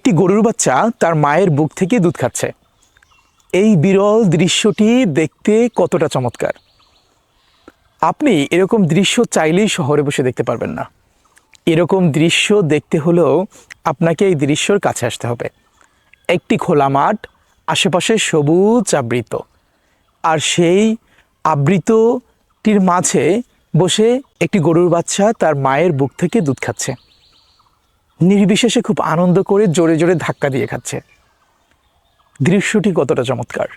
একটি গরুর বাচ্চা তার মায়ের বুক থেকে দুধ খাচ্ছে। এই বিরল দৃশ্যটি দেখতে কতটা চমৎকার! আপনি এরকম দৃশ্য চাইলেই শহরে বসে দেখতে পারবেন না। এরকম দৃশ্য দেখতে হলেও আপনাকে এই দৃশ্যর কাছে আসতে হবে। একটি খোলা মাঠ, আশেপাশে সবুজ আবৃত, আর সেই আবৃতটির মাঝে বসে একটি গরুর বাচ্চা তার মায়ের বুক থেকে দুধ খাচ্ছে। নির্বিশেষে খুব আনন্দ করে জোরে জোরে ধাক্কা দিয়ে খাচ্ছে। দৃশ্যটি কতটা চমৎকার!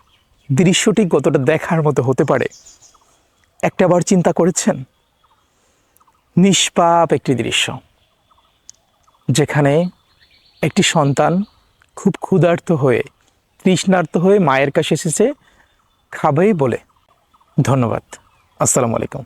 দৃশ্যটি কতটা দেখার মতো হতে পারে একটাবার চিন্তা করেছেন? নিষ্পাপ একটি দৃশ্য, যেখানে একটি সন্তান খুব ক্ষুধার্ত হয়ে, তৃষ্ণার্ত হয়ে মায়ের কাছে এসেছে খাবেই বলে। ধন্যবাদ। আসসালামু আলাইকুম।